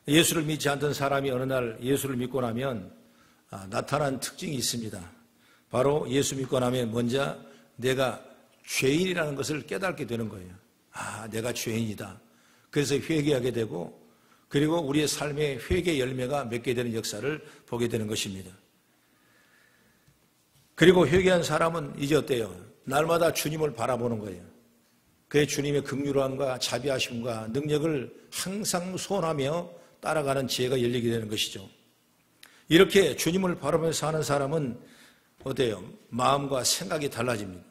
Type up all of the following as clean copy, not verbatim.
예수를 믿지 않던 사람이 어느 날 예수를 믿고 나면 나타난 특징이 있습니다. 바로 예수 믿고 나면 먼저 내가 죄인이라는 것을 깨닫게 되는 거예요. 내가 죄인이다. 그래서 회개하게 되고, 그리고 우리의 삶에 회개 열매가 맺게 되는 역사를 보게 되는 것입니다. 그리고 회개한 사람은 이제 어때요? 날마다 주님을 바라보는 거예요. 그의 주님의 긍휼함과 자비하심과 능력을 항상 소원하며 따라가는 지혜가 열리게 되는 것이죠. 이렇게 주님을 바라보며 사는 사람은 어때요? 마음과 생각이 달라집니다.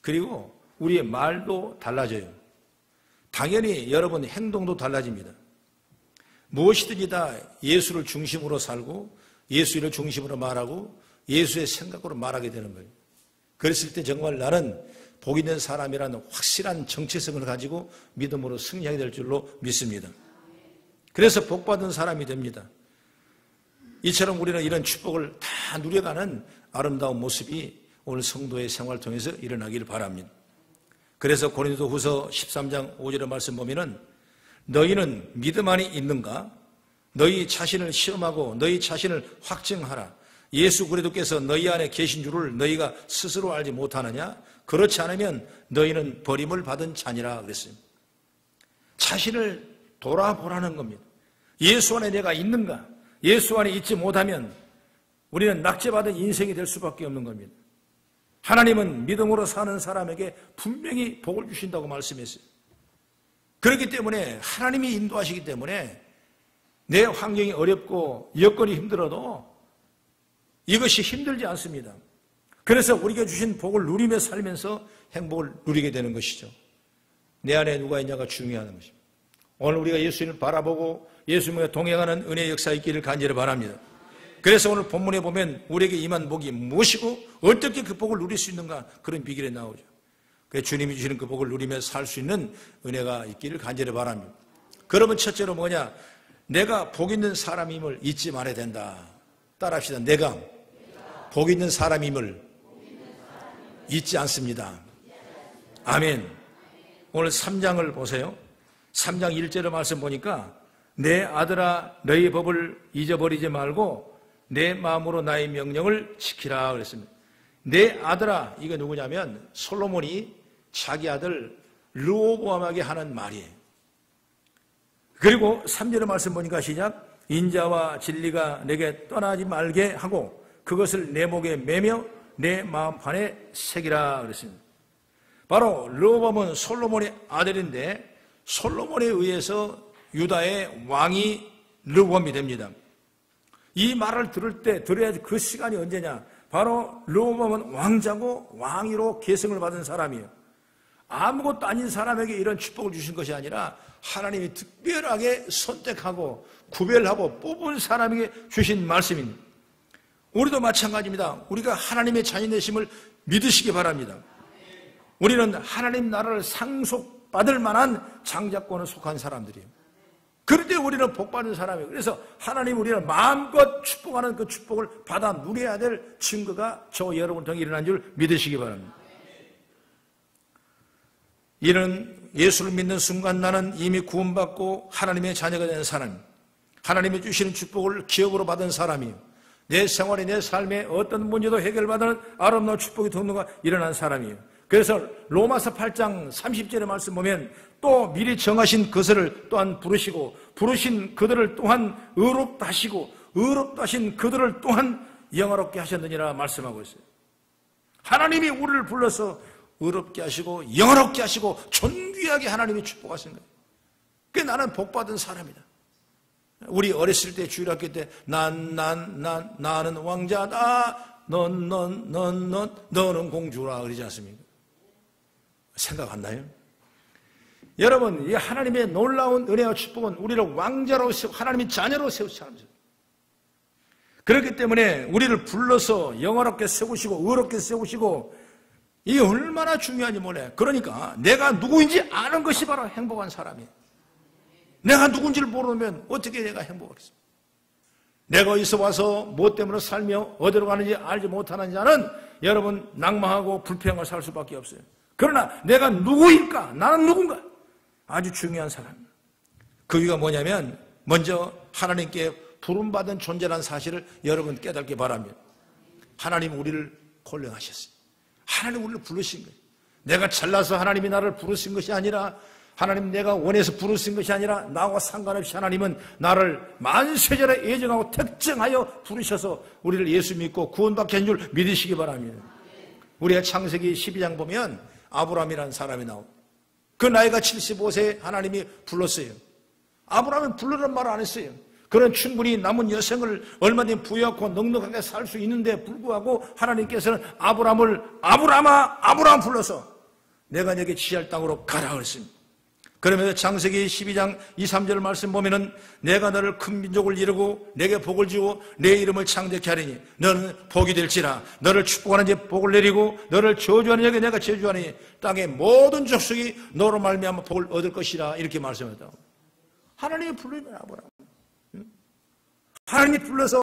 그리고 우리의 말도 달라져요. 당연히 여러분 행동도 달라집니다. 무엇이든지 다 예수를 중심으로 살고 예수를 중심으로 말하고 예수의 생각으로 말하게 되는 거예요. 그랬을 때 정말 나는 복 있는 사람이라는 확실한 정체성을 가지고 믿음으로 승리하게 될 줄로 믿습니다. 그래서 복받은 사람이 됩니다. 이처럼 우리는 이런 축복을 다 누려가는 아름다운 모습이 오늘 성도의 생활을 통해서 일어나기를 바랍니다. 그래서 고린도후서 13장 5절의 말씀 보면은 너희는 믿음 안에 있는가? 너희 자신을 시험하고 너희 자신을 확증하라. 예수 그리스도께서 너희 안에 계신 줄을 너희가 스스로 알지 못하느냐? 그렇지 않으면 너희는 버림을 받은 자니라 그랬어요. 자신을 돌아보라는 겁니다. 예수 안에 내가 있는가? 예수 안에 있지 못하면 우리는 낙제받은 인생이 될 수밖에 없는 겁니다. 하나님은 믿음으로 사는 사람에게 분명히 복을 주신다고 말씀했어요. 그렇기 때문에 하나님이 인도하시기 때문에 내 환경이 어렵고 여건이 힘들어도 이것이 힘들지 않습니다. 그래서 우리가 주신 복을 누리며 살면서 행복을 누리게 되는 것이죠. 내 안에 누가 있냐가 중요한 것입니다. 오늘 우리가 예수님을 바라보고 예수님과 동행하는 은혜의 역사 있기를 간절히 바랍니다. 그래서 오늘 본문에 보면 우리에게 임한 복이 무엇이고 어떻게 그 복을 누릴 수 있는가, 그런 비결이 나오죠. 그래서 주님이 주시는 그 복을 누리며 살 수 있는 은혜가 있기를 간절히 바랍니다. 그러면 첫째로 뭐냐? 내가 복 있는 사람임을 잊지 말아야 된다. 따라합시다. 내가 복 있는 사람임을 잊지 않습니다. 아멘. 오늘 3장을 보세요. 3장 1절의 말씀 보니까 내 아들아 너희 법을 잊어버리지 말고 내 마음으로 나의 명령을 지키라 그랬습니다. 내 아들아, 이게 누구냐면 솔로몬이 자기 아들 르호보암에게 하는 말이에요. 그리고 3절의 말씀 보니까 시작, 인자와 진리가 내게 떠나지 말게 하고 그것을 내 목에 매며 내 마음판에 새기라 그랬습니다. 바로 르호보암은 솔로몬의 아들인데 솔로몬에 의해서 유다의 왕이 르호보암이 됩니다. 이 말을 들어야지 그 시간이 언제냐? 바로 르호보암은 왕자고 왕위로 계승을 받은 사람이에요. 아무것도 아닌 사람에게 이런 축복을 주신 것이 아니라 하나님이 특별하게 선택하고 구별하고 뽑은 사람에게 주신 말씀입니다. 우리도 마찬가지입니다. 우리가 하나님의 자녀 되심을 믿으시기 바랍니다. 우리는 하나님 나라를 상속받을 만한 장자권에 속한 사람들이에요. 그런데 우리는 복받은 사람이에요. 그래서 하나님 우리는 마음껏 축복하는 그 축복을 받아 누려야 될 증거가 저 여러분 통해 일어난 줄 믿으시기 바랍니다. 이는 예수를 믿는 순간 나는 이미 구원받고 하나님의 자녀가 된 사람, 하나님이 주시는 축복을 기업으로 받은 사람이에요. 내 생활에 내 삶에 어떤 문제도 해결받는 아름다운 축복이 동로가 일어난 사람이에요. 그래서 로마서 8장 30절의 말씀 보면 또 미리 정하신 그들을 또한 부르시고 부르신 그들을 또한 의롭다 하시고 의롭다 하신 그들을 또한 영화롭게 하셨느니라 말씀하고 있어요. 하나님이 우리를 불러서 의롭게 하시고 영화롭게 하시고 존귀하게 하나님이 축복하신 거예요. 그게 나는 복받은 사람이다. 우리 어렸을 때 주일학교 때 나는 왕자다 너는 공주라 그러지 않습니까? 생각 안 나요? 여러분, 이 하나님의 놀라운 은혜와 축복은 우리를 왕자로 세우고 하나님의 자녀로 세우시는 거죠. 그렇기 때문에 우리를 불러서 영화롭게 세우시고 의롭게 세우시고 이게 얼마나 중요한지 몰라요. 그러니까 내가 누구인지 아는 것이 바로 행복한 사람이에요. 내가 누군지를 모르면 어떻게 내가 행복하겠습니까? 내가 어디서 와서 무엇 때문에 살며 어디로 가는지 알지 못하는 자는 여러분 낭망하고 불평을 살 수밖에 없어요. 그러나 내가 누구일까? 나는 누군가? 아주 중요한 사람. 그 이유가 뭐냐면 먼저 하나님께 부름받은 존재라는 사실을 여러분 깨닫기 바랍니다. 하나님 우리를 고령하셨어요. 하나님 우리를 부르신 거예요. 내가 잘나서 하나님이 나를 부르신 것이 아니라, 하나님 내가 원해서 부르신 것이 아니라, 나와 상관없이 하나님은 나를 만세전에 예정하고 특정하여 부르셔서 우리를 예수 믿고 구원받게 한 줄 믿으시기 바랍니다. 우리가 창세기 12장 보면 아브라함이라는 사람이 나옵니다. 그 나이가 75세 하나님이 불렀어요. 아브라함은 불르는 말 안 했어요. 그는 충분히 남은 여생을 얼마든지 부유하고 넉넉하게 살 수 있는데 불구하고 하나님께서는 아브라함 불러서 내가 너에게 지할 땅으로 가라 그랬습니다. 그러면서 창세기 12장 2, 3절 말씀 보면은 내가 너를 큰 민족을 이루고 내게 복을 주고 내 이름을 창대케 하리니 너는 복이 될지라. 너를 축복하는 자 복을 내리고 너를 저주하는 자에게 내가 저주하니 땅의 모든 족속이 너로 말미암아 복을 얻을 것이라. 이렇게 말씀했다. 하나님이 부르면 아브라함, 하나님이 불러서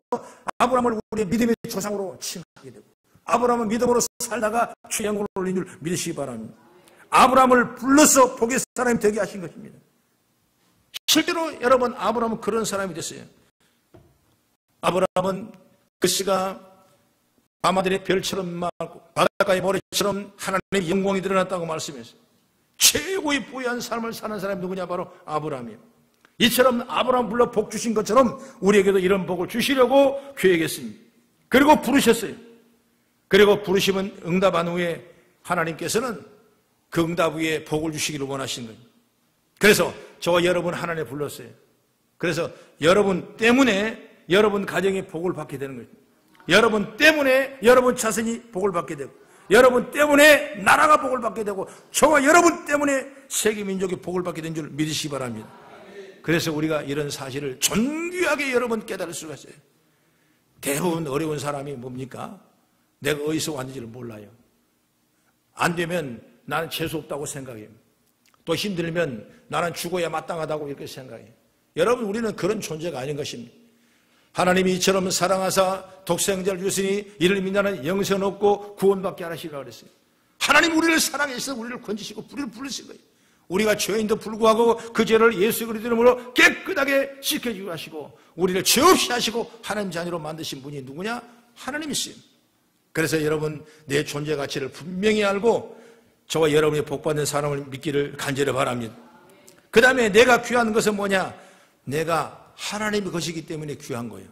아브라함을 우리의 믿음의 조상으로 칭하게 되고, 아브라함은 믿음으로 살다가 주의 영광을 올린 줄 믿으시기 바랍니다. 아브라함을 불러서 복의 사람이 되게 하신 것입니다. 실제로 여러분, 아브라함은 그런 사람이 됐어요. 아브라함은 글씨가 밤하늘의 별처럼 맑고 바닷가의 모래처럼 하나님의 영광이 드러났다고 말씀했어요. 최고의 부유한 삶을 사는 사람이 누구냐? 바로 아브라함이에요. 이처럼 아브라함 불러 복 주신 것처럼 우리에게도 이런 복을 주시려고 계획했습니다. 그리고 부르셨어요. 그리고 부르시면 응답한 후에 하나님께서는 그 응답 위에 복을 주시기를 원하신 거예요. 그래서 저와 여러분 하나님을 불렀어요. 그래서 여러분 때문에 여러분 가정이 복을 받게 되는 거예요. 여러분 때문에 여러분 자손이 복을 받게 되고, 여러분 때문에 나라가 복을 받게 되고, 저와 여러분 때문에 세계 민족이 복을 받게 된 줄 믿으시기 바랍니다. 그래서 우리가 이런 사실을 존귀하게 여러분 깨달을 수가 있어요. 대부분 어려운 사람이 뭡니까? 내가 어디서 왔는지를 몰라요. 안 되면 나는 재수없다고 생각해요. 또 힘들면 나는 죽어야 마땅하다고 이렇게 생각해요. 여러분, 우리는 그런 존재가 아닌 것입니다. 하나님이 이처럼 사랑하사 독생자를 주시니 이를 믿는 영생 얻고 구원받게 하시라고 그랬어요. 하나님 우리를 사랑해서 우리를 건지시고 우리를 부르신 거예요. 우리가 죄인도 불구하고 그 죄를 예수 그리스도 이름으로 깨끗하게 씻겨주고 하시고 우리를 죄 없이 하시고 하나님 자녀로 만드신 분이 누구냐? 하나님이시요. 그래서 여러분, 내 존재 가치를 분명히 알고 저와 여러분이 복받는 사람을 믿기를 간절히 바랍니다. 그 다음에 내가 귀한 것은 뭐냐? 내가 하나님의 것이기 때문에 귀한 거예요.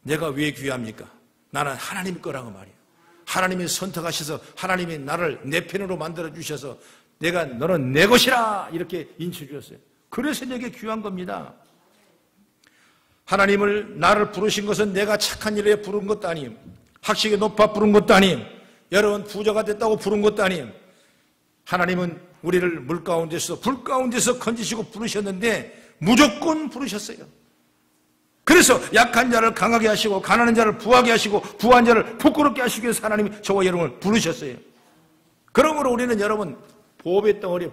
내가 왜 귀합니까? 나는 하나님 거라고 말이에요. 하나님이 선택하셔서 하나님이 나를 내 편으로 만들어 주셔서 내가 너는 내 것이라 이렇게 인쳐 주셨어요. 그래서 내게 귀한 겁니다. 하나님을 나를 부르신 것은 내가 착한 일에 부른 것도 아니에요. 학식이 높아 부른 것도 아니에요. 여러분 부자가 됐다고 부른 것도 아니에요. 하나님은 우리를 물 가운데서 불 가운데서 건지시고 부르셨는데 무조건 부르셨어요. 그래서 약한 자를 강하게 하시고 가난한 자를 부하게 하시고 부한 자를 부끄럽게 하시기 위해서 하나님이 저와 여러분을 부르셨어요. 그러므로 우리는 여러분 보배 덩어리.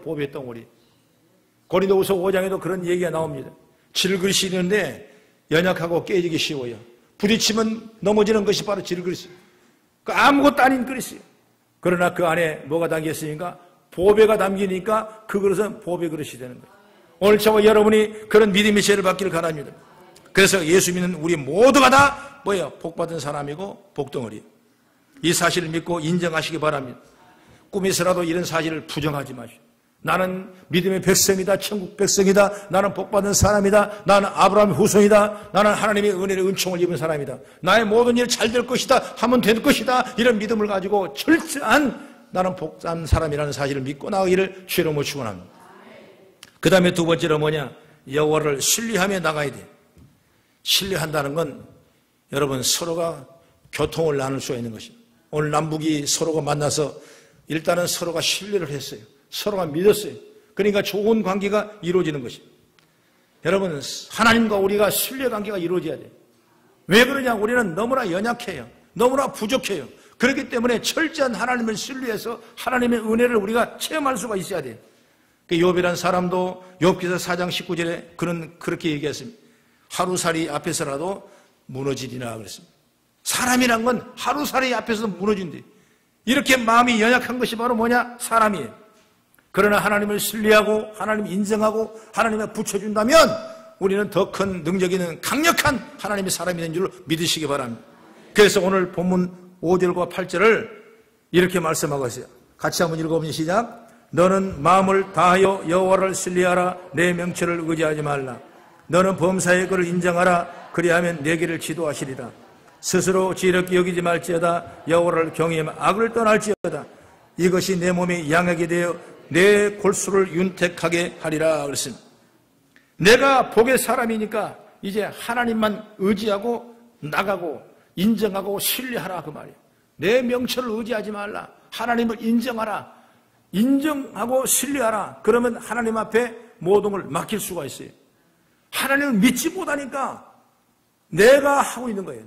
고린도후서 5장에도 그런 얘기가 나옵니다. 질그릇이 있는데 연약하고 깨지기 쉬워요. 부딪히면 넘어지는 것이 바로 질그릇이에요. 아무것도 아닌 그릇이에요. 그러나 그 안에 뭐가 담겼으니까? 보배가 담기니까 그 그릇은 보배 그릇이 되는 거예요. 오늘 저와 여러분이 그런 믿음의 죄를 받기를 바랍니다. 그래서 예수 믿는 우리 모두가 다 뭐예요? 복받은 사람이고 복덩어리예요. 이 사실을 믿고 인정하시기 바랍니다. 꿈에서라도 이런 사실을 부정하지 마시오. 나는 믿음의 백성이다. 천국 백성이다. 나는 복받은 사람이다. 나는 아브라함의 후손이다. 나는 하나님의 은혜의 은총을 입은 사람이다. 나의 모든 일 잘 될 것이다. 하면 될 것이다. 이런 믿음을 가지고 철저한 나는 복받은 사람이라는 사실을 믿고 나가기를 주로 못 축원합니다. 그 다음에 두 번째로 뭐냐? 여호와를 신뢰하며 나가야 돼. 신뢰한다는 건 여러분 서로가 교통을 나눌 수가 있는 것입니다. 오늘 남북이 서로가 만나서 일단은 서로가 신뢰를 했어요. 서로가 믿었어요. 그러니까 좋은 관계가 이루어지는 것입니다. 여러분, 하나님과 우리가 신뢰 관계가 이루어져야 돼요. 왜 그러냐? 우리는 너무나 연약해요. 너무나 부족해요. 그렇기 때문에 철저한 하나님을 신뢰해서 하나님의 은혜를 우리가 체험할 수가 있어야 돼요. 욥이라는 사람도 욥기서 4장 19절에 그는 그렇게 얘기했습니다. 하루살이 앞에서라도 무너지리라 그랬습니다. 사람이란 건 하루살이 앞에서 무너진대. 이렇게 마음이 연약한 것이 바로 뭐냐? 사람이에요. 그러나 하나님을 신뢰하고 하나님 인정하고 하나님을 붙여준다면 우리는 더 큰 능력 있는 강력한 하나님의 사람이 된 줄로 믿으시기 바랍니다. 그래서 오늘 본문 5절과 8절을 이렇게 말씀하고 있어요. 같이 한번 읽어보면 시작. 너는 마음을 다하여 여호와를 신뢰하라. 내 명철을 의지하지 말라. 너는 범사의 그를 인정하라. 그리하면 내 길을 지도하시리라. 스스로 지혜롭게 여기지 말지어다. 여호와를 경외하며 악을 떠날지어다. 이것이 내 몸에 양약이 되어 내 골수를 윤택하게 하리라 그랬습니다. 내가 복의 사람이니까 이제 하나님만 의지하고 나가고 인정하고 신뢰하라 그 말이에요. 내 명철을 의지하지 말라. 하나님을 인정하라. 인정하고 신뢰하라. 그러면 하나님 앞에 모든 걸 맡길 수가 있어요. 하나님을 믿지 못하니까 내가 하고 있는 거예요.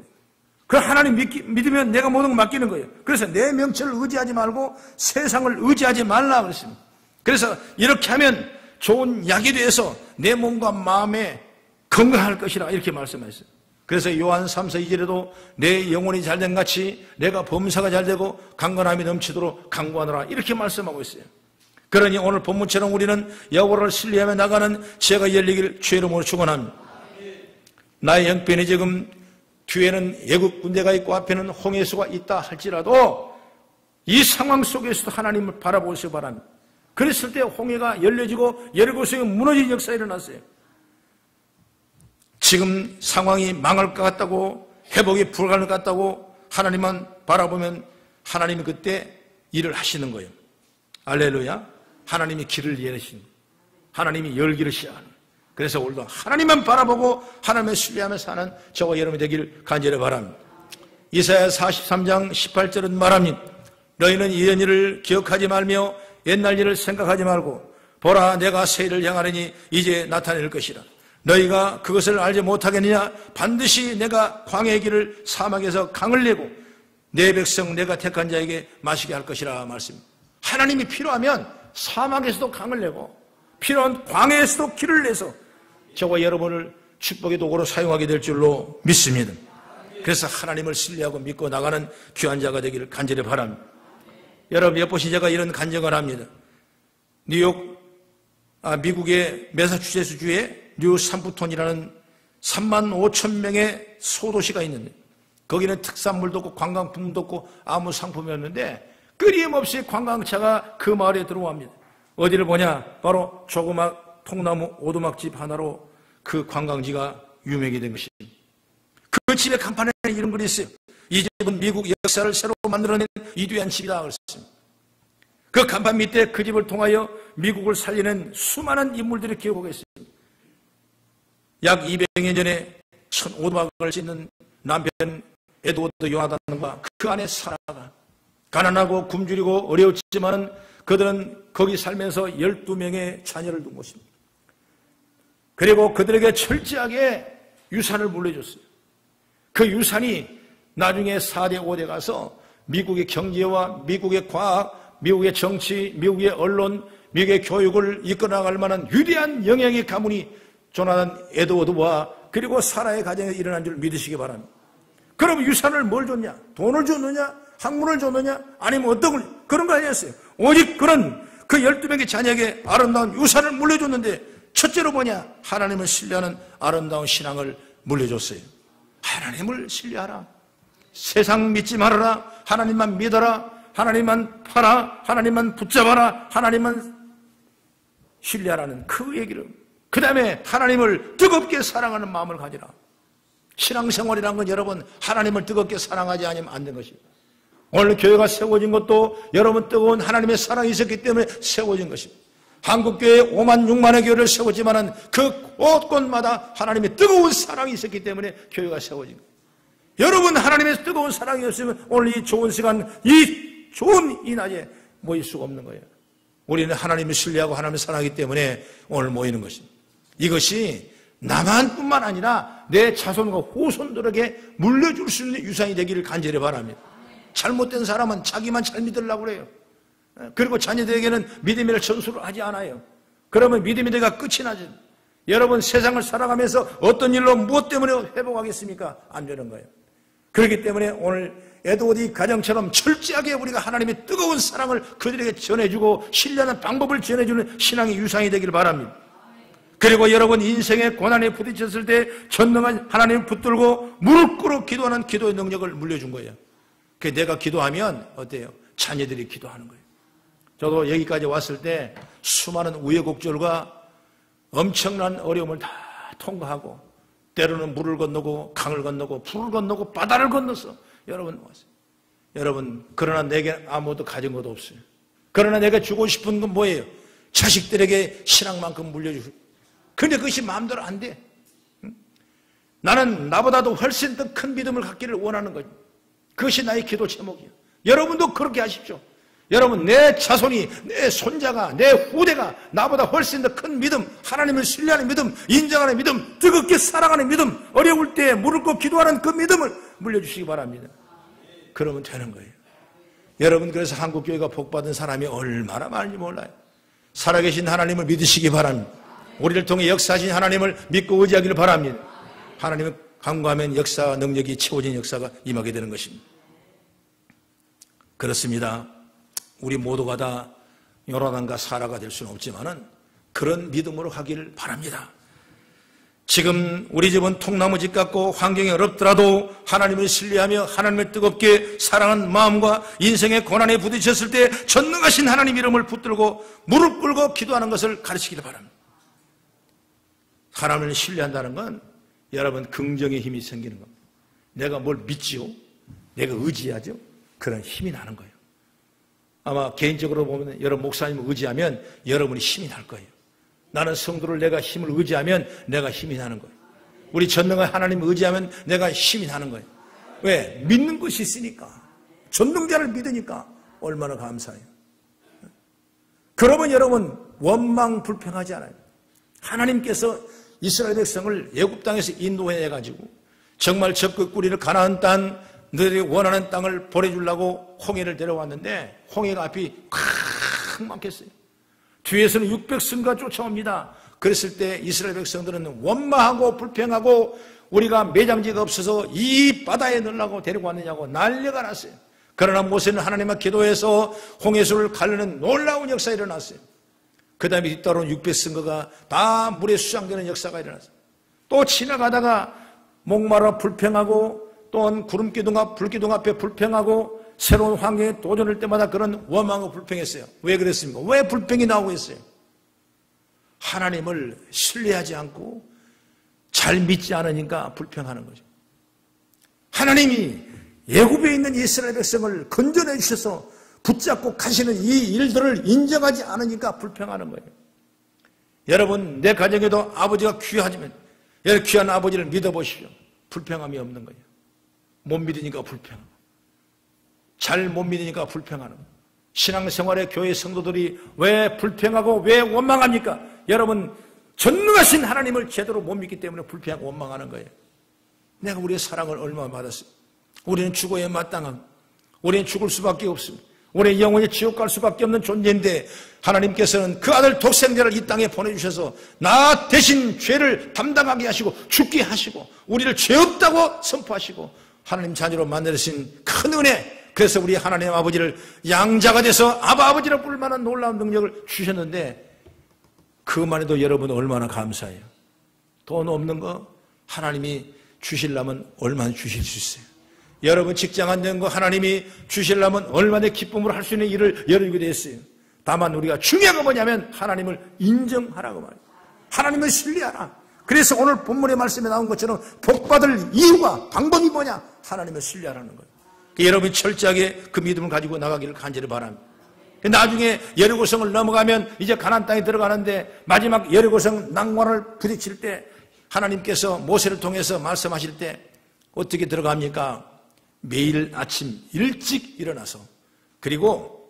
그 하나님 믿으면 내가 모든 걸 맡기는 거예요. 그래서 내 명철을 의지하지 말고 세상을 의지하지 말라 그랬습니다. 그래서 이렇게 하면 좋은 약이 돼서 내 몸과 마음에 건강할 것이라 이렇게 말씀하셨어요. 그래서 요한 3서 2절에도 내 영혼이 잘된 같이 내가 범사가 잘되고 강건함이 넘치도록 강구하노라 이렇게 말씀하고 있어요. 그러니 오늘 본문처럼 우리는 여호와를 신뢰하며 나가는 지혜가 열리기를 주의 이름으로 축원합니다. 나의 형편이 지금 뒤에는 애국 군대가 있고 앞에는 홍해수가 있다 할지라도 이 상황 속에서도 하나님을 바라보시기 바랍니다. 그랬을 때 홍해가 열려지고 여리고성이 무너진 역사가 일어났어요. 지금 상황이 망할 것 같다고 회복이 불가능할 것 같다고 하나님만 바라보면 하나님이 그때 일을 하시는 거예요. 알렐루야. 하나님이 길을 열으시는 거예요. 하나님이 열기를 시작하는 거예요. 그래서 오늘도 하나님만 바라보고 하나님을 신뢰하며 사는 저와 여러분이 되기를 간절히 바랍니다. 이사야 43장 18절은 말합니다. 너희는 이전 일을 기억하지 말며 옛날 일을 생각하지 말고 보라 내가 새 일을 향하려니 이제 나타낼 것이라. 너희가 그것을 알지 못하겠느냐? 반드시 내가 광야의 길을 사막에서 강을 내고 내 백성 내가 택한 자에게 마시게 할 것이라 말씀입니다. 하나님이 필요하면 사막에서도 강을 내고 필요한 광야에서도 길을 내서 저와 여러분을 축복의 도구로 사용하게 될 줄로 믿습니다. 그래서 하나님을 신뢰하고 믿고 나가는 귀한 자가 되기를 간절히 바랍니다. 여러분 엿보시 제가 이런 간증을 합니다. 미국의 매사추세츠주에 뉴 산프톤이라는 3만 5천 명의 소도시가 있는데 거기는 특산물도 없고 관광품도 없고 아무 상품이 없는데 끊임없이 관광차가 그 마을에 들어옵니다. 어디를 보냐? 바로 조그막 통나무 오두막집 하나로 그 관광지가 유명이 된 것입니다. 그 집의 간판에 이런 글이 있어요. 이 집은 미국 역사를 새로 만들어낸 위대한 집이다 그랬습니다. 그 간판 밑에 그 집을 통하여 미국을 살리는 수많은 인물들이 기억하고 있습니다. 약 200년 전에 천 오두막을 짓는 남편 에드워드 요나단과 그 아내 사라가 가난하고 굶주리고 어려웠지만 그들은 거기 살면서 12명의 자녀를 둔 것입니다. 그리고 그들에게 철저하게 유산을 물려줬어요. 그 유산이 나중에 4대, 5대 가서 미국의 경제와 미국의 과학, 미국의 정치, 미국의 언론, 미국의 교육을 이끌어나갈 만한 위대한 영향의 가문이 조나단 에드워드와 그리고 사라의 가정에 일어난 줄 믿으시기 바랍니다. 그럼 유산을 뭘 줬냐? 돈을 줬느냐? 학문을 줬느냐? 아니면 어떤 걸, 그런 거 아니었어요. 오직 그는 그 12명의 자녀에게 아름다운 유산을 물려줬는데 첫째로 뭐냐? 하나님을 신뢰하는 아름다운 신앙을 물려줬어요. 하나님을 신뢰하라. 세상 믿지 말아라. 하나님만 믿어라. 하나님만 팔아. 하나님만 붙잡아라. 하나님만 신뢰하라는 그 얘기를. 그 다음에 하나님을 뜨겁게 사랑하는 마음을 가지라. 신앙생활이라는 건 여러분 하나님을 뜨겁게 사랑하지 않으면 안 되는 것입니다. 오늘 교회가 세워진 것도 여러분 뜨거운 하나님의 사랑이 있었기 때문에 세워진 것입니다. 한국교회 5만 6만의 교회를 세웠지만 그 곳곳마다 하나님의 뜨거운 사랑이 있었기 때문에 교회가 세워진 거예요. 여러분 하나님의 뜨거운 사랑이 없으면 오늘 이 좋은 시간, 이 좋은 이 낮에 모일 수가 없는 거예요. 우리는 하나님을 신뢰하고 하나님을 사랑하기 때문에 오늘 모이는 것입니다. 이것이 나만 뿐만 아니라 내 자손과 후손들에게 물려줄 수 있는 유산이 되기를 간절히 바랍니다. 잘못된 사람은 자기만 잘 믿으려고 그래요. 그리고 자녀들에게는 믿음의 전수를 하지 않아요. 그러면 믿음의 대가 끝이 나죠. 여러분 세상을 살아가면서 어떤 일로 무엇 때문에 회복하겠습니까? 안 되는 거예요. 그렇기 때문에 오늘 에드워드 가정처럼 철저하게 우리가 하나님의 뜨거운 사랑을 그들에게 전해주고 신뢰하는 방법을 전해주는 신앙의 유산이 되기를 바랍니다. 그리고 여러분 인생의 고난에 부딪혔을 때 전능한 하나님을 붙들고 무릎 꿇어 기도하는 기도의 능력을 물려준 거예요. 그 내가 기도하면 어때요? 자녀들이 기도하는 거예요. 저도 여기까지 왔을 때 수많은 우여곡절과 엄청난 어려움을 다 통과하고 때로는 물을 건너고 강을 건너고 풀을 건너고 바다를 건너서 여러분 왔어요. 여러분 그러나 내게 아무것도 가진 것도 없어요. 그러나 내가 주고 싶은 건 뭐예요? 자식들에게 신앙만큼 물려주고. 근데 그것이 마음대로 안 돼. 나는 나보다도 훨씬 더 큰 믿음을 갖기를 원하는 거죠. 그것이 나의 기도 제목이에요. 여러분도 그렇게 하십시오. 여러분 내 자손이, 내 손자가, 내 후대가 나보다 훨씬 더 큰 믿음, 하나님을 신뢰하는 믿음, 인정하는 믿음, 뜨겁게 사랑하는 믿음, 어려울 때 무릎 꿇고 기도하는 그 믿음을 물려주시기 바랍니다. 그러면 되는 거예요. 여러분 그래서 한국교회가 복받은 사람이 얼마나 많은지 몰라요. 살아계신 하나님을 믿으시기 바랍니다. 우리를 통해 역사하신 하나님을 믿고 의지하기를 바랍니다. 하나님을 간구하면 역사 능력이 채워진 역사가 임하게 되는 것입니다. 그렇습니다. 우리 모두가 다 요나단과 사라가 될 수는 없지만은 그런 믿음으로 가기를 바랍니다. 지금 우리 집은 통나무집 같고 환경이 어렵더라도 하나님을 신뢰하며 하나님을 뜨겁게 사랑하는 마음과 인생의 고난에 부딪혔을 때 전능하신 하나님 이름을 붙들고 무릎 꿇고 기도하는 것을 가르치기를 바랍니다. 하나님을 신뢰한다는 건 여러분 긍정의 힘이 생기는 겁니다. 내가 뭘 믿지요? 내가 의지하죠? 그런 힘이 나는 거예요. 아마 개인적으로 보면 여러분 목사님을 의지하면 여러분이 힘이 날 거예요. 나는 성도를 내가 힘을 의지하면 내가 힘이 나는 거예요. 우리 전능한 하나님을 의지하면 내가 힘이 나는 거예요. 왜? 믿는 것이 있으니까. 전능자를 믿으니까 얼마나 감사해요. 그러면 여러분 원망 불평하지 않아요. 하나님께서 이스라엘 백성을 애굽 땅에서 인도해가지고 정말 적극 꾸리를 가나안 땅, 너희들이 원하는 땅을 보내주려고 홍해를 데려왔는데 홍해가 앞이 콱 막혔어요. 뒤에서는 600승가 쫓아옵니다. 그랬을 때 이스라엘 백성들은 원망하고 불평하고 우리가 매장지가 없어서 이 바다에 넣으려고 데리고 왔느냐고 난리가 났어요. 그러나 모세는 하나님과 기도해서 홍해수를 가르는 놀라운 역사가 일어났어요. 그 다음에 뒤따라온 600승가가 다 물에 수장되는 역사가 일어났어요. 또 지나가다가 목마르 불평하고 또한 구름기둥 앞, 불기둥 앞에 불평하고 새로운 환경에 도전할 때마다 그런 원망하고 불평했어요. 왜 그랬습니까? 왜 불평이 나오고 있어요? 하나님을 신뢰하지 않고 잘 믿지 않으니까 불평하는 거죠. 하나님이 애굽에 있는 이스라엘 백성을 건져내 주셔서 붙잡고 가시는 이 일들을 인정하지 않으니까 불평하는 거예요. 여러분 내 가정에도 아버지가 귀하지만 여러분 귀한 아버지를 믿어보십시오. 불평함이 없는 거예요. 못 믿으니까 불평하고 잘 못 믿으니까 불평하는 거예요. 신앙생활의 교회 성도들이 왜 불평하고 왜 원망합니까? 여러분 전능하신 하나님을 제대로 못 믿기 때문에 불평하고 원망하는 거예요. 내가 우리의 사랑을 얼마나 받았어요. 우리는 죽어야 마땅한, 우리는 죽을 수밖에 없습니다. 우리의 영혼이 지옥 갈 수밖에 없는 존재인데 하나님께서는 그 아들 독생자를 이 땅에 보내주셔서 나 대신 죄를 담당하게 하시고 죽게 하시고 우리를 죄 없다고 선포하시고 하나님 자녀로 만들어주신 큰 은혜, 그래서 우리 하나님 아버지를 양자가 돼서 아버지라 부를 만한 놀라운 능력을 주셨는데 그만 해도 여러분 얼마나 감사해요. 돈 없는 거 하나님이 주시려면 얼마나 주실 수 있어요. 여러분 직장 안 되는 거 하나님이 주시려면 얼마나 기쁨으로 할 수 있는 일을 열어주게 됐어요. 다만 우리가 중요한 건 뭐냐면 하나님을 인정하라고 말이에요. 하나님을 신뢰하라. 그래서 오늘 본문의 말씀에 나온 것처럼 복받을 이유가 방법이 뭐냐? 하나님을 신뢰하라는 거예요. 여러분이 철저하게 그 믿음을 가지고 나가기를 간절히 바랍니다. 나중에 여리고성을 넘어가면 이제 가나안 땅에 들어가는데 마지막 여리고성 난관을 부딪힐 때 하나님께서 모세를 통해서 말씀하실 때 어떻게 들어갑니까? 매일 아침 일찍 일어나서 그리고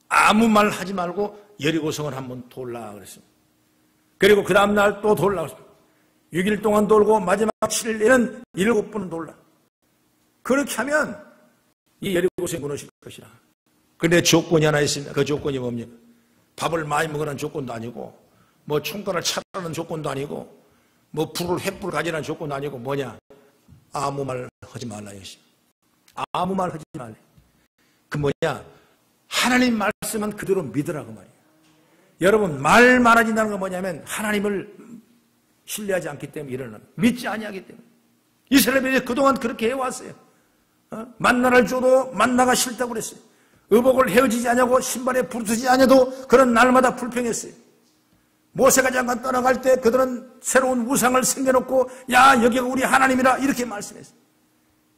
아무 말 하지 말고 여리고성을 한번 돌라 그랬습니다. 그리고 그 다음날 또 돌라 그랬습니다. 6일 동안 돌고 마지막 7일에는 7번은 돌라. 그렇게 하면 이 여리고성이 무너질 것이라. 그런데 조건이 하나 있습니다. 그 조건이 뭡니까? 밥을 많이 먹으라는 조건도 아니고 뭐 총칼을 차라는 조건도 아니고 뭐 불을 횃불 가지라는 조건도 아니고 뭐냐? 아무 말 하지 말라 이것이. 아무 말 하지 말라. 그 뭐냐? 하나님 말씀만 그대로 믿으라고 말이에요. 여러분, 말 많아진다는 건 뭐냐면 하나님을 신뢰하지 않기 때문에 일어나는, 믿지 아니하기 때문에. 이스라엘이 그동안 그렇게 해왔어요. 만나를 줘도 만나가 싫다고 그랬어요. 의복을 헤어지지 않냐고 신발에 부르트지 않아도 그런 날마다 불평했어요. 모세가 잠깐 떠나갈 때 그들은 새로운 우상을 생겨놓고 야, 여기가 우리 하나님이라 이렇게 말씀했어요.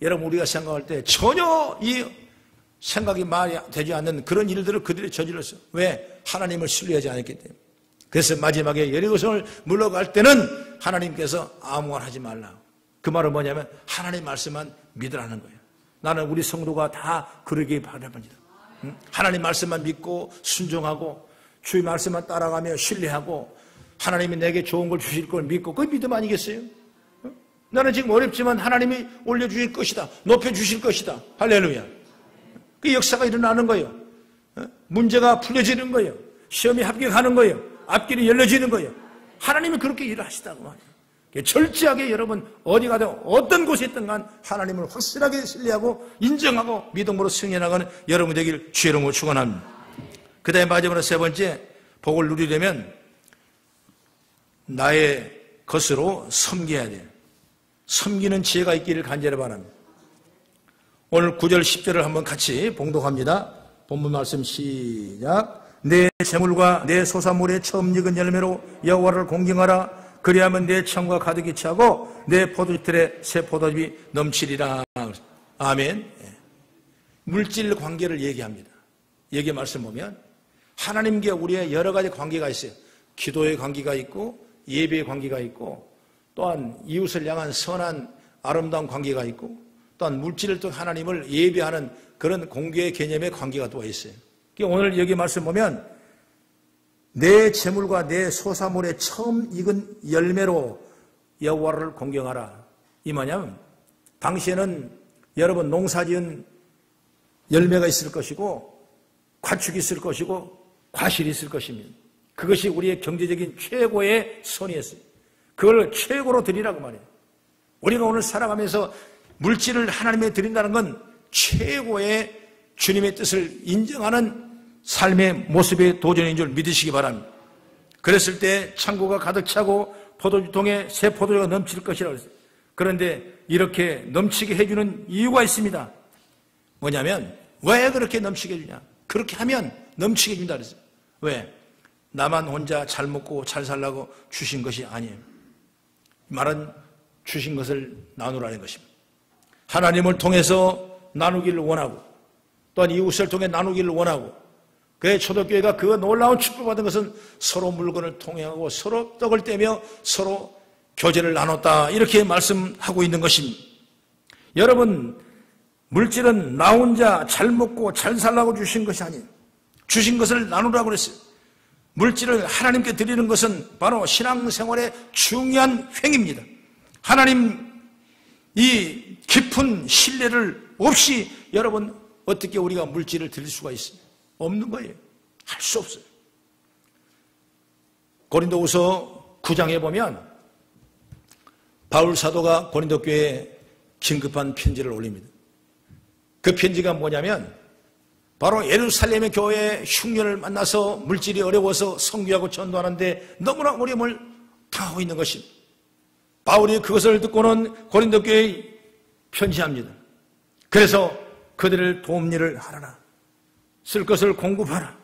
여러분, 우리가 생각할 때 전혀 이 생각이 말이 되지 않는 그런 일들을 그들이 저질렀어요. 왜? 하나님을 신뢰하지 않았기 때문에. 그래서 마지막에 여리고성을 물러갈 때는 하나님께서 아무 말 하지 말라. 그 말은 뭐냐면 하나님 말씀만 믿으라는 거예요. 나는 우리 성도가 다 그러길 바랍니다. 하나님 말씀만 믿고 순종하고 주의 말씀만 따라가며 신뢰하고 하나님이 내게 좋은 걸 주실 걸 믿고, 그게 믿음 아니겠어요? 나는 지금 어렵지만 하나님이 올려주실 것이다, 높여주실 것이다. 할렐루야. 그 역사가 일어나는 거예요. 문제가 풀려지는 거예요. 시험에 합격하는 거예요. 앞길이 열려지는 거예요. 하나님이 그렇게 일을 하시다고 말이에요. 철저하게 여러분 어디 가든 어떤 곳에 있든 간 하나님을 확실하게 신뢰하고 인정하고 믿음으로 승리해나가는 여러분 되길 주의 이름으로 축원합니다. 그 다음에 마지막으로 세 번째, 복을 누리려면 나의 것으로 섬겨야 돼요. 섬기는 지혜가 있기를 간절히 바랍니다. 오늘 9절 10절을 한번 같이 봉독합니다. 본문 말씀 시작. 내 재물과 내 소산물의 처음 익은 열매로 여호와를 공경하라. 그리하면 내 창과 가득히 차고 내 포도주틀에 새 포도즙이 넘치리라. 아멘. 물질 관계를 얘기합니다. 여기 말씀 보면 하나님께 우리의 여러 가지 관계가 있어요. 기도의 관계가 있고 예배의 관계가 있고 또한 이웃을 향한 선한 아름다운 관계가 있고 또한 물질을 또 하나님을 예배하는 그런 공개의 개념의 관계가 또 있어요. 오늘 여기 말씀 보면 내 재물과 내 소사물의 처음 익은 열매로 여호와를 공경하라. 이 뭐냐면 당시에는 여러분 농사지은 열매가 있을 것이고 과축이 있을 것이고 과실이 있을 것입니다. 그것이 우리의 경제적인 최고의 선이었어요. 그걸 최고로 드리라고 말해요. 우리가 오늘 살아가면서 물질을 하나님께 드린다는 건 최고의 주님의 뜻을 인정하는 삶의 모습의 도전인 줄 믿으시기 바랍니다. 그랬을 때 창고가 가득 차고 포도주통에 새 포도주가 넘칠 것이라고 했어요. 그런데 이렇게 넘치게 해주는 이유가 있습니다. 뭐냐면 왜 그렇게 넘치게 해주냐? 그렇게 하면 넘치게 해준다 그랬어요. 왜? 나만 혼자 잘 먹고 잘 살라고 주신 것이 아니에요. 말은 주신 것을 나누라는 것입니다. 하나님을 통해서 나누기를 원하고 또한 이웃을 통해 나누기를 원하고, 그의 초대교회가 그 놀라운 축복받은 것은 서로 물건을 통행하고 서로 떡을 떼며 서로 교제를 나눴다, 이렇게 말씀하고 있는 것입니다. 여러분, 물질은 나 혼자 잘 먹고 잘 살라고 주신 것이 아니에요. 주신 것을 나누라고 그랬어요. 물질을 하나님께 드리는 것은 바로 신앙생활의 중요한 행위입니다. 하나님 이 깊은 신뢰를 없이 여러분 어떻게 우리가 물질을 드릴 수가 있어요? 없는 거예요. 할 수 없어요. 고린도후서 9장에 보면 바울 사도가 고린도 교회에 긴급한 편지를 올립니다. 그 편지가 뭐냐면 바로 예루살렘의 교회에 흉년을 만나서 물질이 어려워서 선교하고 전도하는데 너무나 어려움을 당하고 있는 것입니다. 바울이 그것을 듣고는 고린도 교회에 편지합니다. 그래서 그들을 도움 일을 하라. 쓸 것을 공급하라.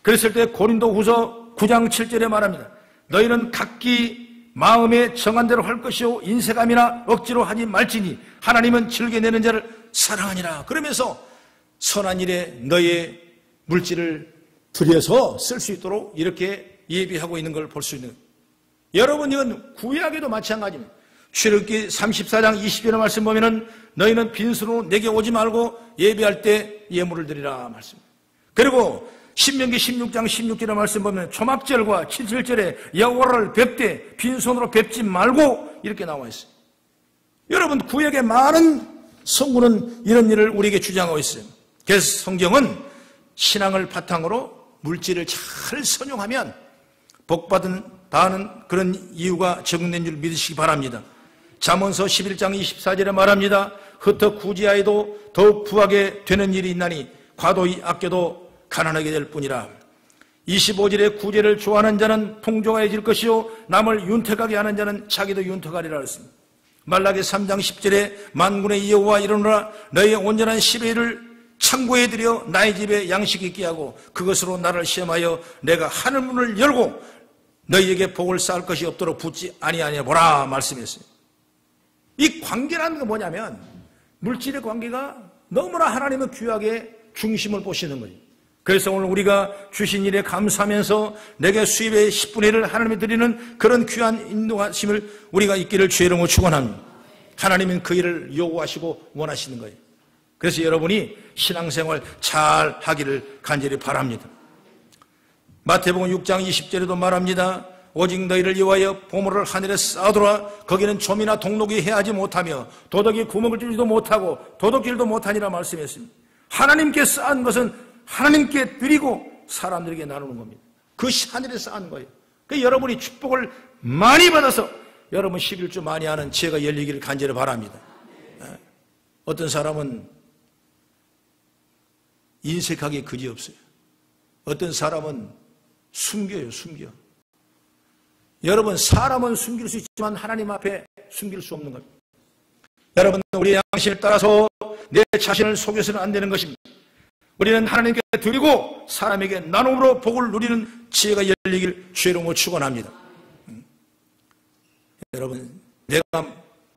그랬을 때 고린도후서 9장 7절에 말합니다. 너희는 각기 마음에 정한 대로 할 것이요 인색함이나 억지로 하지 말지니 하나님은 즐겨내는 자를 사랑하니라. 그러면서 선한 일에 너의 물질을 들여서 쓸 수 있도록 이렇게 예비하고 있는 걸 볼 수 있는 거예요. 여러분, 이건 구약에도 마찬가지입니다. 출애굽기 34장 20절의 말씀 보면은 너희는 빈손으로 내게 오지 말고 예배할 때 예물을 드리라 말씀. 그리고 신명기 16장 16절의 말씀 보면 초막절과 7절에 여호와를 뵙되 빈손으로 뵙지 말고 이렇게 나와 있어요. 여러분, 구약의 많은 성구는 이런 일을 우리에게 주장하고 있어요. 그래서 성경은 신앙을 바탕으로 물질을 잘 선용하면 복받는다는 그런 이유가 적용된 줄 믿으시기 바랍니다. 잠언서 11장 24절에 말합니다. 흩어 구제하여도 더욱 부하게 되는 일이 있나니 과도히 아껴도 가난하게 될 뿐이라. 25절에 구제를 좋아하는 자는 풍족해질 것이요 남을 윤택하게 하는 자는 자기도 윤택하리라 했습니다. 말라기 3장 10절에 만군의 여호와 이르노라 너희의 온전한 10회를 창고에 들여 나의 집에 양식 있게 하고 그것으로 나를 시험하여 내가 하늘 문을 열고 너희에게 복을 쌓을 것이 없도록 붙지 아니하냐 보라 말씀했어요. 이 관계라는 게 뭐냐면 물질의 관계가 너무나 하나님은 귀하게 중심을 보시는 거예요. 그래서 오늘 우리가 주신 일에 감사하면서 내게 수입의 10분의 1을 하나님이 드리는 그런 귀한 인도하심을 우리가 있기를 주의 이름으로 축원합니다. 하나님은 그 일을 요구하시고 원하시는 거예요. 그래서 여러분이 신앙생활 잘 하기를 간절히 바랍니다. 마태복음 6장 20절에도 말합니다. 오직 너희를 위하여 보물을 하늘에 쌓아두라. 거기는 좀이나 동록이 해하지 못하며 도둑이 구멍을 뚫지도 못하고 도둑질도 못하니라 말씀했습니다. 하나님께 쌓은 것은 하나님께 드리고 사람들에게 나누는 겁니다. 그 하늘에 쌓은 거예요. 그 여러분이 축복을 많이 받아서 여러분 11주 많이 하는 지혜가 열리기를 간절히 바랍니다. 어떤 사람은 인색하게 그지없어요. 어떤 사람은 숨겨요, 숨겨. 여러분, 사람은 숨길 수 있지만 하나님 앞에 숨길 수 없는 겁니다. 여러분, 우리의 양심을 따라서 내 자신을 속여서는 안 되는 것입니다. 우리는 하나님께 드리고 사람에게 나눔으로 복을 누리는 지혜가 열리길 주의 이름으로 축원합니다. 여러분, 내가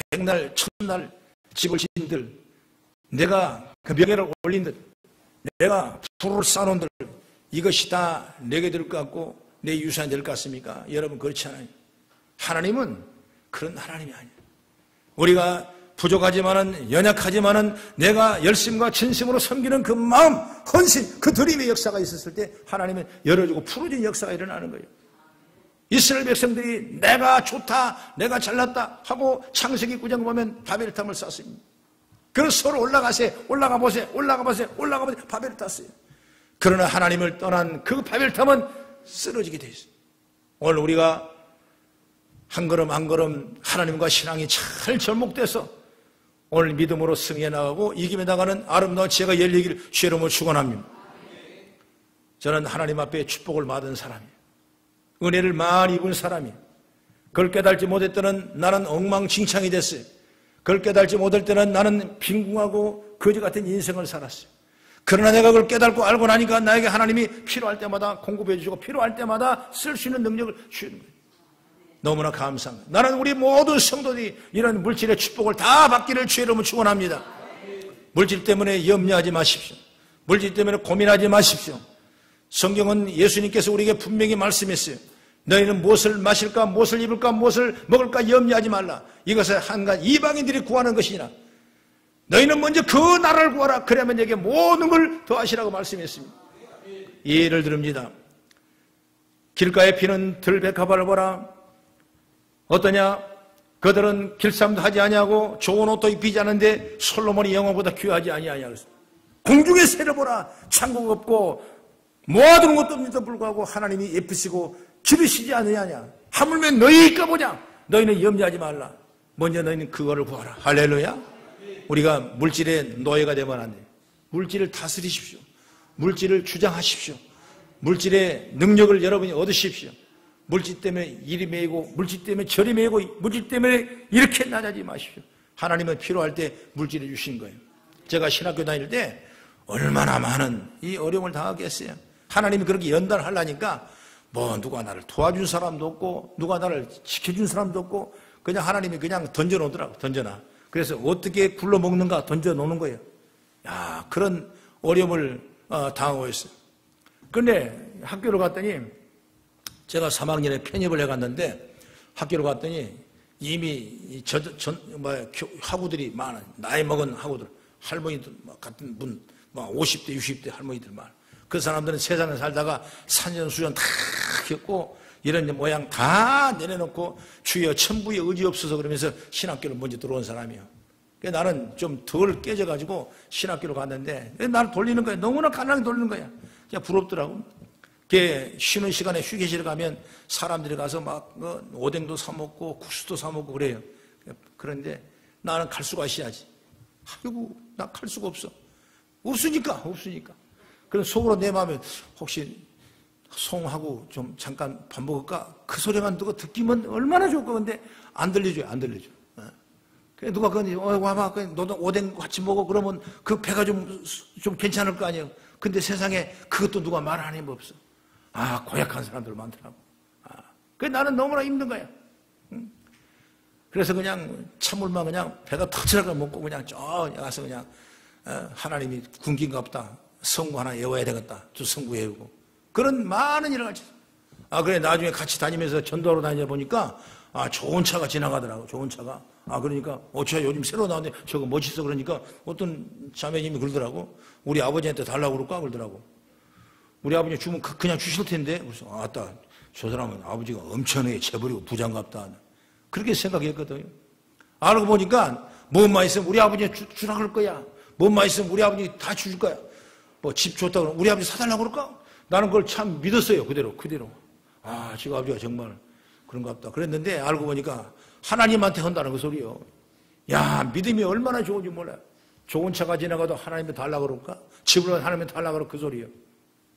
백날, 천날 집을 지은들, 내가 그 명예를 올린들, 내가 부를 쌓아놓은들, 이것이 다 내게 될 것 같고 내 유산이 될 것 같습니까? 여러분 그렇지 않아요. 하나님은 그런 하나님이 아니에요. 우리가 부족하지만은 연약하지만은 내가 열심과 진심으로 섬기는 그 마음, 헌신, 그 드림의 역사가 있었을 때 하나님은 열어주고 풀어주는 역사가 일어나는 거예요. 이스라엘 백성들이 내가 좋다, 내가 잘났다 하고 창세기 9장 보면 바벨탑을 쌓습니다. 그래서 서로 올라가세요, 올라가 보세요, 올라가 보세요, 올라가 보세요. 바벨을 땄어요. 그러나 하나님을 떠난 그 바벨탑은 쓰러지게 돼 있어요. 오늘 우리가 한 걸음 한 걸음 하나님과 신앙이 잘 접목돼서 오늘 믿음으로 승리해 나가고 이김에 나가는 아름다운 지혜가 열리기를 주의 이름으로 축원합니다. 저는 하나님 앞에 축복을 받은 사람이에요. 은혜를 많이 입은 사람이에요. 그걸 깨달지 못할 때는 나는 엉망진창이 됐어요. 그걸 깨달지 못할 때는 나는 빈궁하고 거지 같은 인생을 살았어요. 그러나 내가 그걸 깨달고 알고 나니까 나에게 하나님이 필요할 때마다 공급해 주시고 필요할 때마다 쓸 수 있는 능력을 주시는 거예요. 너무나 감사합니다. 나는 우리 모든 성도들이 이런 물질의 축복을 다 받기를 주의 이름으로 축원합니다. 물질 때문에 염려하지 마십시오. 물질 때문에 고민하지 마십시오. 성경은 예수님께서 우리에게 분명히 말씀했어요. 너희는 무엇을 마실까, 무엇을 입을까, 무엇을 먹을까 염려하지 말라. 이것을 한간 이방인들이 구하는 것이니라. 너희는 먼저 그 나라를 구하라. 그러면 내게 모든 걸 더하시라고 말씀했습니다. 예를 들읍니다. 길가에 피는 들백합화를 보라. 어떠냐? 그들은 길쌈도 하지 아니하고 좋은 옷도 입히지 않은데 솔로몬이 영어보다 귀하지 아니하냐. 공중의 새를 보라. 창고가 없고 모아두는 것도 없는데도 불구하고 하나님이 예쁘시고 기르시지 않느냐. 하물며 너희일까 보냐. 너희는 염려하지 말라. 먼저 너희는 그거를 구하라. 할렐루야. 우리가 물질의 노예가 되면 안 돼요. 물질을 다스리십시오. 물질을 주장하십시오. 물질의 능력을 여러분이 얻으십시오. 물질 때문에 일이 매이고 물질 때문에 절이 매이고 물질 때문에 이렇게 나자지 마십시오. 하나님은 필요할 때 물질을 주신 거예요. 제가 신학교 다닐 때 얼마나 많은 이 어려움을 당하겠어요. 하나님이 그렇게 연단하려니까 뭐 누가 나를 도와준 사람도 없고 누가 나를 지켜준 사람도 없고 그냥 하나님이 그냥 던져놓더라고. 던져놔. 그래서 어떻게 굴러먹는가 던져놓는 거예요. 야, 그런 어려움을 당하고 있어요. 그런데 학교를 갔더니 제가 3학년에 편입을 해갔는데 학교를 갔더니 이미 학우들이 많아. 나이 먹은 학우들, 할머니들 같은 분, 50대, 60대 할머니들 많아. 그 사람들은 세상에 살다가 산전수전 다 겪고 이런 모양 다 내려놓고 주여 천부의 의지 없어서 그러면서 신학교를 먼저 들어온 사람이에요. 나는 좀 덜 깨져가지고 신학교로 갔는데 나를 돌리는 거야. 너무나 가난하게 돌리는 거야. 그냥 부럽더라고. 쉬는 시간에 휴게실에 가면 사람들이 가서 막 오뎅도 사 먹고 국수도 사 먹고 그래요. 그런데 나는 칼수가 있어야지. 아이고, 나 칼수가 없어. 없으니까. 그럼 속으로 내 마음에 혹시 송하고 좀 잠깐 밥 먹을까? 그 소리만 듣기면 얼마나 좋을까? 근데 안 들려줘요, 안 들려줘. 그래, 누가 와봐, 너도 오뎅 같이 먹어. 그러면 그 배가 좀 괜찮을 거 아니에요. 근데 세상에 그것도 누가 말하는 법 없어. 고약한 사람들 많더라고. 그래, 나는 너무나 힘든 거야. 그래서 그냥 찬물만 그냥 배가 터지라고 먹고 그냥 가서 그냥 하나님이 굶긴가 보다. 성구 하나 외워야 되겠다. 저 성구 외우고. 그런 많은 일을 같이. 그래, 나중에 같이 다니면서 전도하러 다니다 보니까 좋은 차가 지나가더라고. 좋은 차가. 그러니까 저 요즘 새로 나왔는데 저거 멋있어. 그러니까 어떤 자매님이 그러더라고. 우리 아버지한테 달라고 그럴까? 그러더라고. 우리 아버지 주면 그냥 주실 텐데. 그래서 저 사람은 아버지가 엄청나게 재벌이고 부장갑다. 그렇게 생각했거든요. 알고 보니까 뭐만 있으면 우리 아버지 주라 그럴 거야. 뭐만 있으면 우리 아버지 다 줄 거야. 뭐 집 좋다고 그러면 우리 아버지 사달라고 그럴까? 나는 그걸 참 믿었어요. 그대로. 지금 아버지가 정말 그런가 보다. 그랬는데 알고 보니까 하나님한테 한다는 그 소리요. 야, 믿음이 얼마나 좋은지 몰라. 좋은 차가 지나가도 하나님이 달라고 그럴까? 집을 하나님이 달라고 그럴 그 소리요.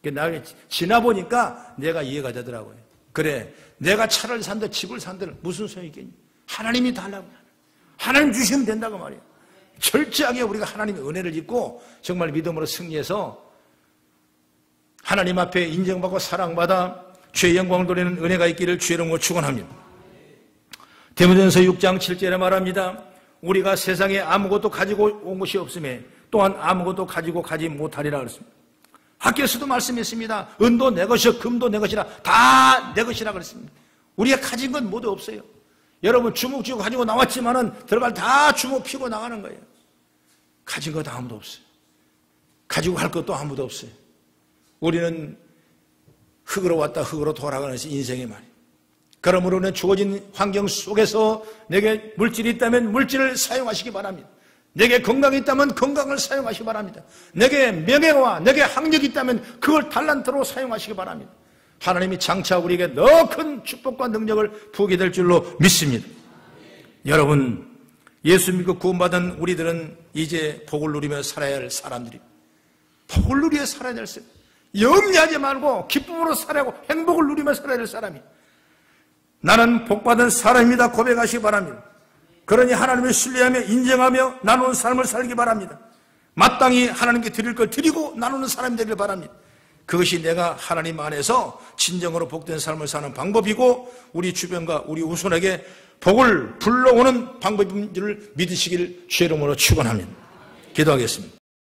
나중에 지나보니까 내가 이해가 되더라고요. 그래, 내가 차를 산들 집을 산들 무슨 소용이 있겠니? 하나님이 달라고. 하나님 주시면 된다고 말이에요. 철저하게 우리가 하나님의 은혜를 입고 정말 믿음으로 승리해서 하나님 앞에 인정받고 사랑받아 주의 영광을 돌리는 은혜가 있기를 주의 이름으로 축원합니다. 디모데전서 6장 7절에 말합니다. 우리가 세상에 아무것도 가지고 온 것이 없음에 또한 아무것도 가지고 가지 못하리라 그랬습니다. 학교에서도 말씀했습니다. 은도 내 것이요 금도 내 것이라 다 내 것이라 그랬습니다. 우리가 가진 건 모두 없어요. 여러분 주먹 쥐고 가지고 나왔지만은 들어갈 다 주먹 피고 나가는 거예요. 가진 것 아무도 없어요. 가지고 갈 것도 아무도 없어요. 우리는 흙으로 왔다 흙으로 돌아가는 인생의 말이에요. 그러므로는 주어진 환경 속에서 내게 물질이 있다면 물질을 사용하시기 바랍니다. 내게 건강이 있다면 건강을 사용하시기 바랍니다. 내게 명예와 내게 학력이 있다면 그걸 달란트로 사용하시기 바랍니다. 하나님이 장차 우리에게 더 큰 축복과 능력을 부게 될 줄로 믿습니다. 여러분, 예수 믿고 구원받은 우리들은 이제 복을 누리며 살아야 할 사람들이 복을 누리며 살아야 될 사람. 염려하지 말고 기쁨으로 살아고 행복을 누리며 살아야 될 사람이 나는 복받은 사람입니다 고백하시기 바랍니다. 그러니 하나님을 신뢰하며 인정하며 나누는 삶을 살기 바랍니다. 마땅히 하나님께 드릴 걸 드리고 나누는 사람이 되길 바랍니다. 그것이 내가 하나님 안에서 진정으로 복된 삶을 사는 방법이고 우리 주변과 우리 후손에게 복을 불러오는 방법인 줄 믿으시길 주의 이름으로 축원합니다. 기도하겠습니다.